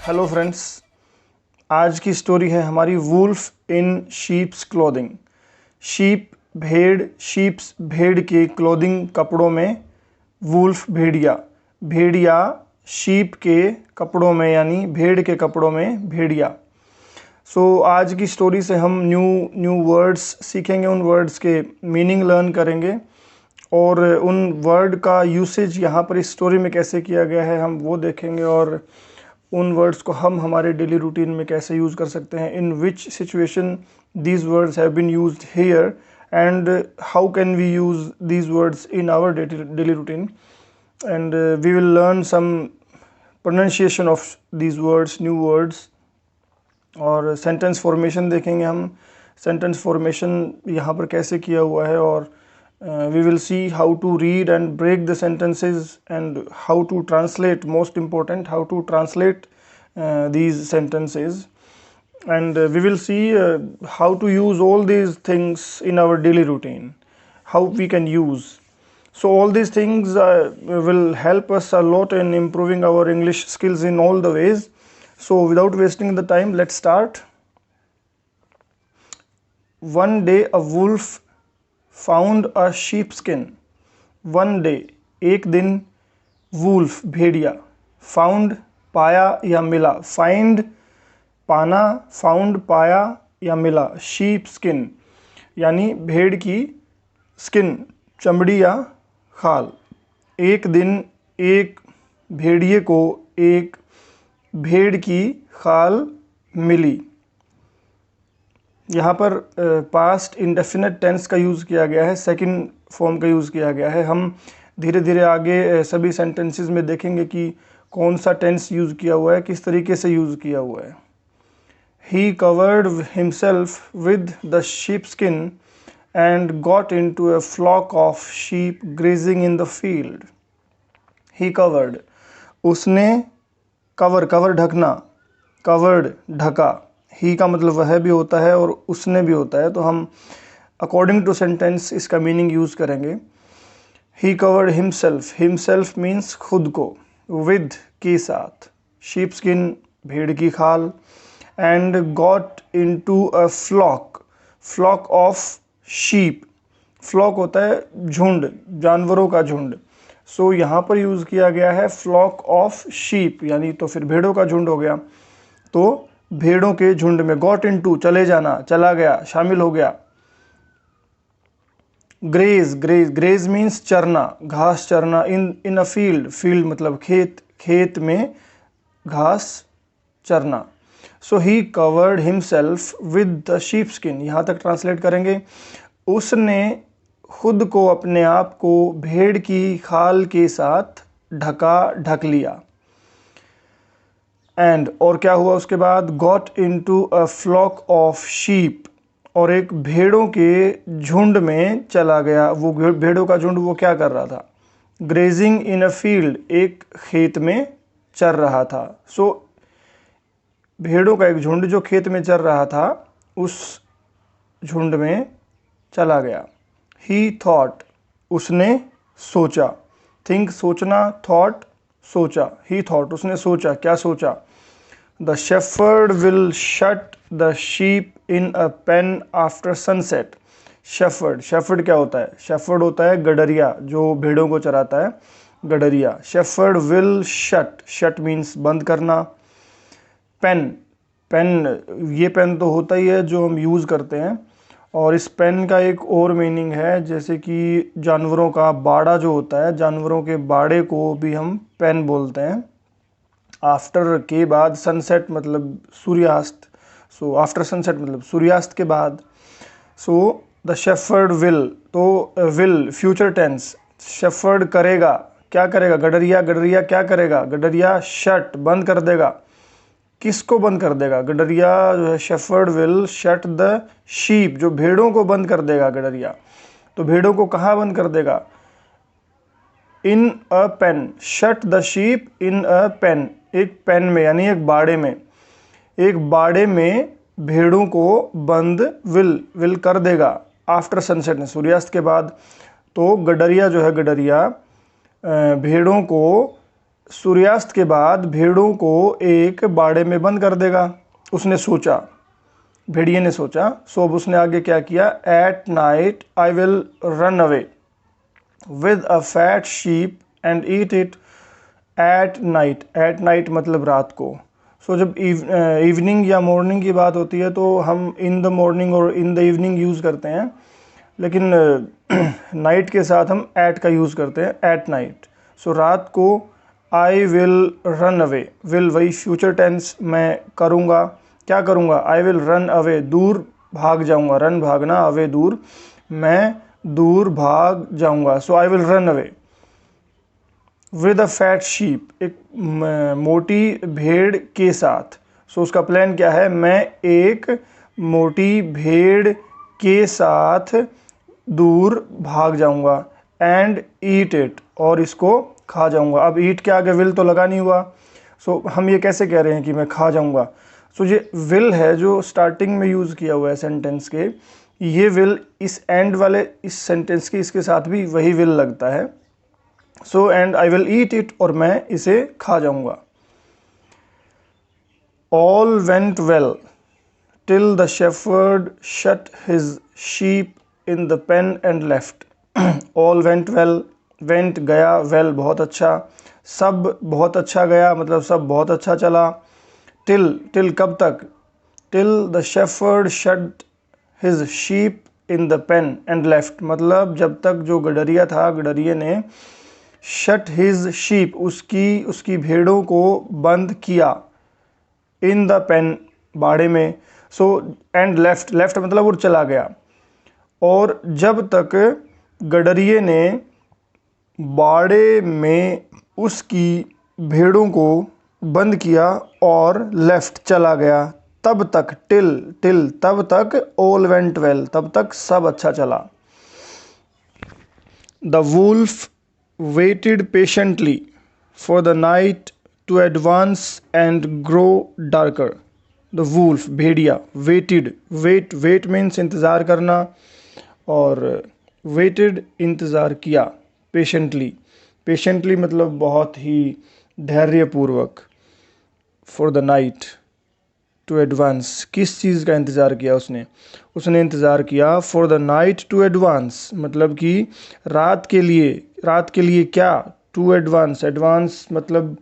Hello friends, आज की story है हमारी वुल्फ इन शीप्स क्लोथिंग। शीप भेड़, शीप्स भेड़ के क्लोथिंग कपड़ों में, वुल्फ भेड़िया, भेड़िया शीप के कपड़ों में यानी भेड़ के कपड़ों में भेड़िया। आज की स्टोरी से हम न्यू वर्ड्स सीखेंगे, उन वर्ड्स के मीनिंग लर्न करेंगे और उन वर्ड का यूसेज यहाँ पर इस स्टोरी में कैसे किया गया है हम वो देखेंगे और उन वर्ड्स को हम हमारे डेली रूटीन में कैसे यूज़ कर सकते हैं, in which situation these words have been used here and how can we use these words in our daily routine and we will learn some pronunciation of these words, new words. और sentence formation देखेंगे हम, sentence formation यहाँ पर कैसे किया हुआ है और we will see how to read and break the sentences and how to translate, most important, how to translate these sentences, and we will see how to use all these things in our daily routine, how we can use. So all these things will help us a lot in improving our English skills in all the ways. So without wasting the time, let's start. One day a wolf found a sheepskin. One day, एक दिन, wolf भेड़िया, found पाया या मिला, find पाना, found पाया या मिला, शीपस्किन यानी भेड़ की स्किन चमड़ी या खाल। एक दिन एक भेड़िए को एक भेड़ की खाल मिली। यहाँ पर पास्ट इंडेफिनिट टेंस का यूज़ किया गया है, सेकंड फॉर्म का यूज़ किया गया है। हम धीरे धीरे आगे सभी सेंटेंसेस में देखेंगे कि कौन सा टेंस यूज़ किया हुआ है, किस तरीके से यूज़ किया हुआ है। He covered himself with the sheep skin and got into a flock of sheep grazing in the field. He covered, उसने, कवर ढकना, कवर्ड ढका। ही का मतलब वह भी होता है और उसने भी होता है, तो हम अकॉर्डिंग टू सेंटेंस इसका मीनिंग यूज़ करेंगे। ही कवर्ड हिमसेल्फ, हिमसेल्फ मीन्स खुद को, विद के साथ, शीप स्किन भेड़ की खाल, and got into a flock, flock of sheep, flock होता है झुंड, जानवरों का झुंड। सो यहाँ पर यूज़ किया गया है फ्लॉक ऑफ शीप, यानी तो फिर भेड़ों का झुंड हो गया। तो भेड़ों के झुंड में, गॉट इनटू चले जाना, चला गया, शामिल हो गया। ग्रेज, ग्रेज मीन्स चरना, घास चरना। इन अ फील्ड, फील्ड मतलब खेत, खेत में घास चरना। So he covered himself with the sheep skin, यहाँ तक ट्रांसलेट करेंगे, उसने खुद को, अपने आप को भेड़ की खाल के साथ ढक लिया। एंड, और क्या हुआ उसके बाद, got into a flock of sheep, और एक भेड़ों के झुंड में चला गया। वो भेड़ों का झुंड वो क्या कर रहा था, ग्रेजिंग इन अ फील्ड, एक खेत में चर रहा था। सो भेड़ों का एक झुंड जो खेत में चर रहा था, उस झुंड में चला गया। ही थॉट, उसने सोचा, थिंक सोचना, थॉट सोचा, ही थॉट उसने सोचा, क्या सोचा, the shepherd will shut the sheep in a pen after sunset. Shepherd, shepherd क्या होता है, शेफर्ड होता है गडरिया, जो भेड़ों को चराता है, गडरिया। Shepherd will shut, shut means बंद करना। पेन, पेन, ये पेन तो होता ही है जो हम यूज़ करते हैं, और इस पेन का एक और मीनिंग है, जैसे कि जानवरों का बाड़ा जो होता है, जानवरों के बाड़े को भी हम पेन बोलते हैं। आफ्टर के बाद, सनसेट मतलब सूर्यास्त, सो आफ्टर सनसेट मतलब सूर्यास्त के बाद। सो द शेफर्ड विल, तो विल फ्यूचर टेंस, शेफर्ड करेगा, क्या करेगा, गडरिया, गडरिया क्या करेगा, गडरिया शट बंद कर देगा। किसको बंद कर देगा, गडरिया जो है, shepherd will shut the sheep, जो भेड़ों को बंद कर देगा गडरिया। तो भेड़ों को कहाँ बंद कर देगा, in a pen, shut the sheep in a pen, एक पेन में यानी एक बाड़े में, एक बाड़े में भेड़ों को बंद, विल कर देगा, आफ्टर सनसेट ने, सूर्यास्त के बाद। तो गडरिया जो है, गडरिया भेड़ों को सूर्यास्त के बाद भेड़ों को एक बाड़े में बंद कर देगा, उसने सोचा, भेड़िए ने सोचा। सो अब उसने आगे क्या किया, at night I will run away with a fat sheep and eat it at night. At night मतलब रात को। सो जब इवनिंग या मॉर्निंग की बात होती है तो हम इन द मॉर्निंग और इन द इवनिंग यूज़ करते हैं, लेकिन नाइट के साथ हम एट का यूज़ करते हैं, एट नाइट। सो रात को आई विल रन अवे, विल वही फ्यूचर टेंस, मैं करूँगा, क्या करूँगा, आई विल रन अवे, दूर भाग जाऊँगा, रन भागना, अवे दूर, मैं दूर भाग जाऊँगा। So I will run away with a fat sheep, एक मोटी भेड़ के साथ। सो उसका प्लान क्या है, मैं एक मोटी भेड़ के साथ दूर भाग जाऊंगा, एंड ईट इट, और इसको खा जाऊंगा। अब ईट के आगे विल तो लगा नहीं हुआ, सो हम ये कैसे कह रहे हैं कि मैं खा जाऊंगा। सो ये विल है जो स्टार्टिंग में यूज़ किया हुआ है सेंटेंस के, ये विल इस एंड वाले इस सेंटेंस के इसके साथ भी वही विल लगता है। So and I will eat it, और मैं इसे खा जाऊंगा। All went well till the shepherd shut his sheep in the pen and left. All went well, went गया, वेल बहुत अच्छा, सब बहुत अच्छा गया मतलब सब बहुत अच्छा चला। टिल, टिल कब तक, till the shepherd shut his sheep in the pen and left, मतलब जब तक जो गडरिया था, गडरिये ने शट हिज शीप, उसकी भेड़ों को बंद किया, इन द पेन बाड़े में। सो एंड लेफ्ट, लेफ्ट मतलब वो चला गया। और जब तक गडरिये ने बाड़े में उसकी भेड़ों को बंद किया और लेफ्ट चला गया, तब तक, टिल, टिल तब तक, ऑल वेंट वेल तब तक सब अच्छा चला। The wolf waited patiently for the night to advance and grow darker. The wolf, Bhediya, waited, wait means इंतज़ार करना, और waited इंतज़ार किया, patiently मतलब बहुत ही धैर्यपूर्वक, for the night to advance, किस चीज़ का इंतज़ार किया उसने इंतज़ार किया for the night to advance मतलब कि रात के लिए क्या, to advance, advance मतलब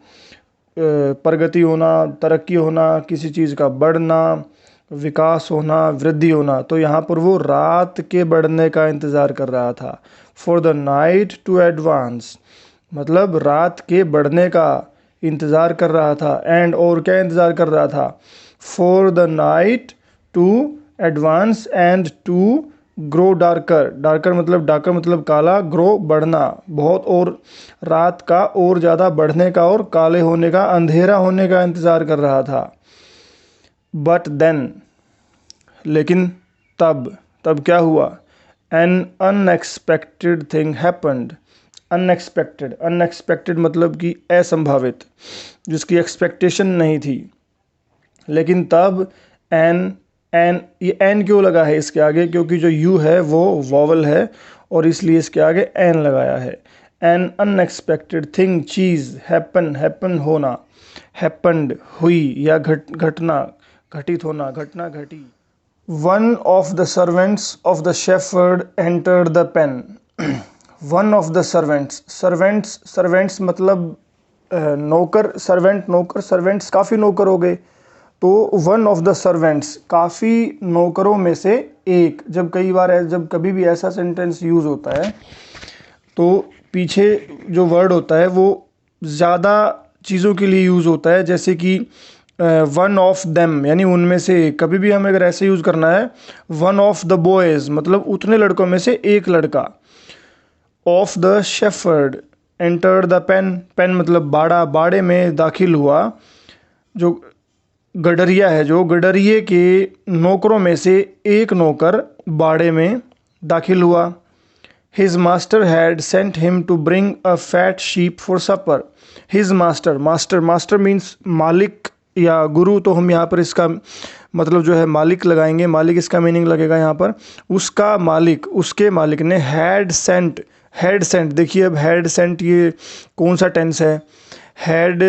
प्रगति होना, तरक्की होना, किसी चीज़ का बढ़ना, विकास होना, वृद्धि होना। तो यहाँ पर वो रात के बढ़ने का इंतज़ार कर रहा था। for the night to advance मतलब रात के बढ़ने का इंतज़ार कर रहा था। एंड और क्या इंतज़ार कर रहा था, for the night to advance and to grow darker, darker मतलब काला, grow बढ़ना, बहुत, और रात का और ज़्यादा बढ़ने का और काले होने का, अंधेरा होने का इंतज़ार कर रहा था। but then लेकिन तब क्या हुआ, an unexpected thing happened, unexpected मतलब कि असंभावित, जिसकी एक्सपेक्टेशन नहीं थी। लेकिन तब ये एन क्यों लगा है इसके आगे, क्योंकि जो यू है वो वॉवल है और इसलिए इसके आगे एन लगाया है। एन अनएक्सपेक्टेड थिंग, चीज़, हैपन होना, हैपन्ड हुई, या घटना घटित होना, घटना घटी। One of the servants of the shepherd entered the pen. One of the servants मतलब नौकर, सर्वेंट्स काफ़ी नौकर हो गए, तो वन ऑफ द सर्वेंट्स काफ़ी नौकरों में से एक। जब कभी भी ऐसा सेंटेंस यूज़ होता है तो पीछे जो वर्ड होता है वो ज़्यादा चीज़ों के लिए यूज़ होता है, जैसे कि वन ऑफ देम यानी उनमें से एक। कभी भी हमें अगर ऐसे यूज़ करना है, वन ऑफ द बॉयज़ मतलब उतने लड़कों में से एक लड़का। Of the shepherd enter the pen मतलब बाड़े में दाखिल हुआ। जो गडरिया है, जो गडरिये के नौकरों में से एक नौकर बाड़े में दाखिल हुआ। His master had sent him to bring a fat sheep for supper. His master means मालिक या गुरु, तो हम यहाँ पर इसका मतलब जो है मालिक लगाएंगे, मालिक इसका मीनिंग लगेगा यहाँ पर। उसका मालिक, उसके मालिक ने हैड सेंट, देखिए अब हैड सेंट ये कौन सा टेंस है, हैड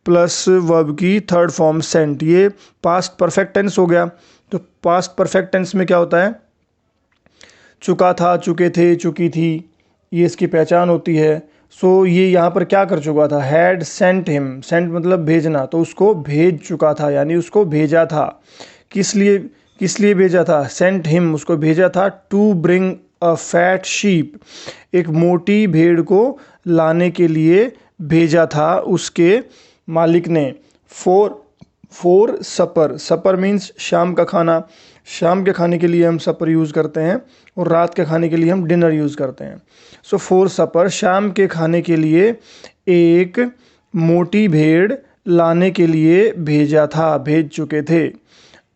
प्लस वर्ब की थर्ड फॉर्म सेंट, ये पास्ट परफेक्ट टेंस हो गया। तो पास्ट परफेक्ट टेंस में क्या होता है, चुका था, चुके थे, चुकी थी, ये इसकी पहचान होती है। सो ये यहाँ पर क्या कर चुका था, हैड सेंट हिम, सेंट मतलब भेजना, तो उसको भेज चुका था, यानी उसको भेजा था। किस लिए भेजा था, सेंट हिम, उसको भेजा था, to bring a fat sheep, एक मोटी भेड़ को लाने के लिए भेजा था उसके मालिक ने। फोर सपर, सपर मीन्स शाम का खाना, शाम के खाने के लिए हम सपर यूज़ करते हैं और रात के खाने के लिए हम डिनर यूज़ करते हैं। सो फोर सपर, शाम के खाने के लिए एक मोटी भेड़ लाने के लिए भेजा था, भेज चुके थे।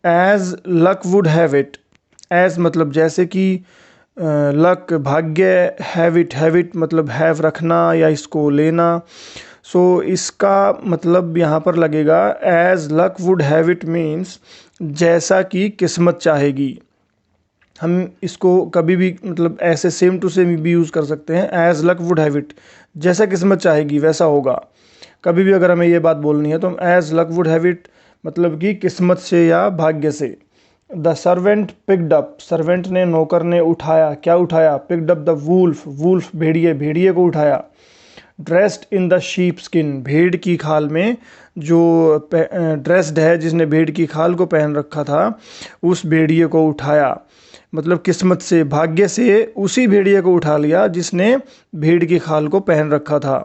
As luck would have it, as मतलब जैसे कि लक भाग्य, हैव इट मतलब हैव रखना या इसको लेना। सो इसका मतलब यहाँ पर लगेगा as luck would have it means जैसा कि किस्मत चाहेगी। हम इसको कभी भी मतलब ऐसे सेम टू सेम भी यूज़ कर सकते हैं, as luck would have it, जैसा किस्मत चाहेगी वैसा होगा। कभी भी अगर हमें ये बात बोलनी है तो हम as luck would have it मतलब कि किस्मत से या भाग्य से। The servant picked up, servant ने, नौकर ने उठाया, क्या उठाया, picked up the wolf, wolf भेड़िए, भेड़िए को उठाया। Dressed in the sheep skin, भेड़ की खाल में जो ड्रेस्ड है, जिसने भेड़ की खाल को पहन रखा था, उस भेड़िए को उठाया, मतलब किस्मत से, भाग्य से उसी भेड़िए को उठा लिया जिसने भेड़ की खाल को पहन रखा था।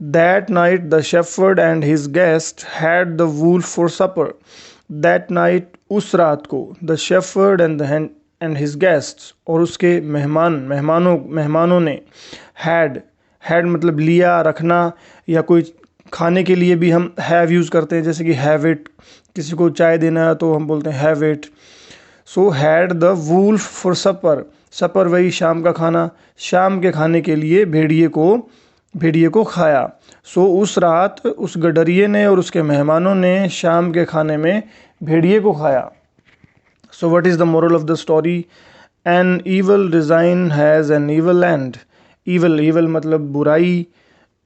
That night the shepherd and his guest had the wolf for supper, that night उस रात को, the shepherd and his guests और उसके मेहमानों ने, हैड मतलब लिया, रखना, या कोई खाने के लिए भी हम हैव यूज़ करते हैं, जैसे कि हैव इट, किसी को चाय देना है तो हम बोलते हैं have it. So had the wolf for supper, supper वही शाम का खाना, शाम के खाने के लिए भेड़िए को खाया। सो उस रात उस गडरिये ने और उसके मेहमानों ने शाम के खाने में भेड़िए को खाया। So what is the moral of the story, N evil design has an evil and, evil मतलब बुराई,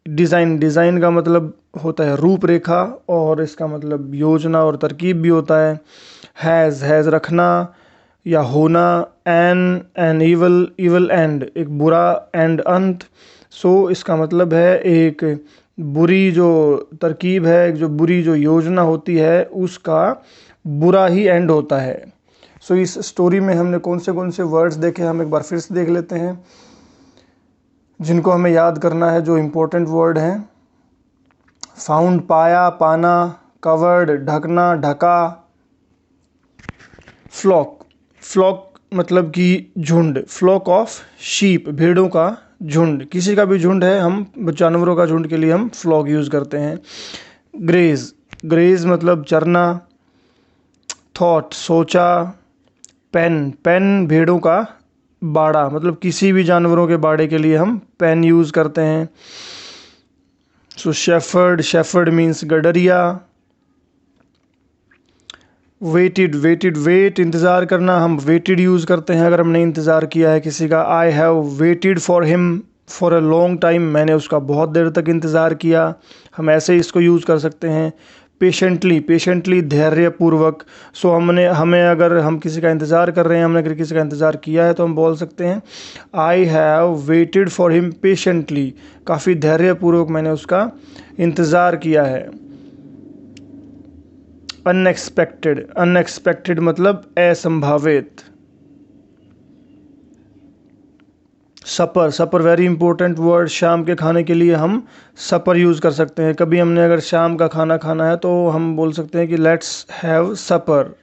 डिज़ाइन का मतलब होता है रूपरेखा, और इसका मतलब योजना और तरकीब भी होता है। हैज़ रखना या होना, एन ईवल एंड एक बुरा एंड अंत। सो इसका मतलब है एक बुरी जो तरकीब है, जो बुरी जो योजना होती है, उसका बुरा ही एंड होता है। सो इस स्टोरी में हमने कौन से वर्ड्स देखे, हम एक बार फिर से देख लेते हैं जिनको हमें याद करना है, जो इम्पोर्टेंट वर्ड हैं। फाउंड पाया, पाना, कवर्ड ढकना, ढका, फ्लॉक मतलब कि झुंड, फ्लॉक ऑफ शीप भेड़ों का झुंड, किसी का भी झुंड है, हम जानवरों का झुंड के लिए हम फ्लॉक यूज़ करते हैं। ग्रेज मतलब चरना, थॉट सोचा, पेन भेड़ों का बाड़ा, मतलब किसी भी जानवरों के बाड़े के लिए हम पेन यूज़ करते हैं। सो शेफर्ड मीन्स गडरिया। वेट इंतज़ार करना, हम वेटेड यूज़ करते हैं अगर हमने इंतज़ार किया है किसी का। I have waited for him for a long time, मैंने उसका बहुत देर तक इंतज़ार किया, हम ऐसे इसको यूज़ कर सकते हैं। पेशेंटली धैर्यपूर्वक, सो हमें अगर हम किसी का इंतज़ार कर रहे हैं, हमने अगर किसी का इंतज़ार किया है तो हम बोल सकते हैं I have waited for him patiently, काफ़ी धैर्यपूर्वक मैंने उसका इंतज़ार किया है। अनएक्सपेक्टेड मतलब असंभावित। सपर वेरी इंपॉर्टेंट वर्ड, शाम के खाने के लिए हम सपर यूज़ कर सकते हैं। कभी हमने अगर शाम का खाना खाना है तो हम बोल सकते हैं कि लेट्स हैव सपर।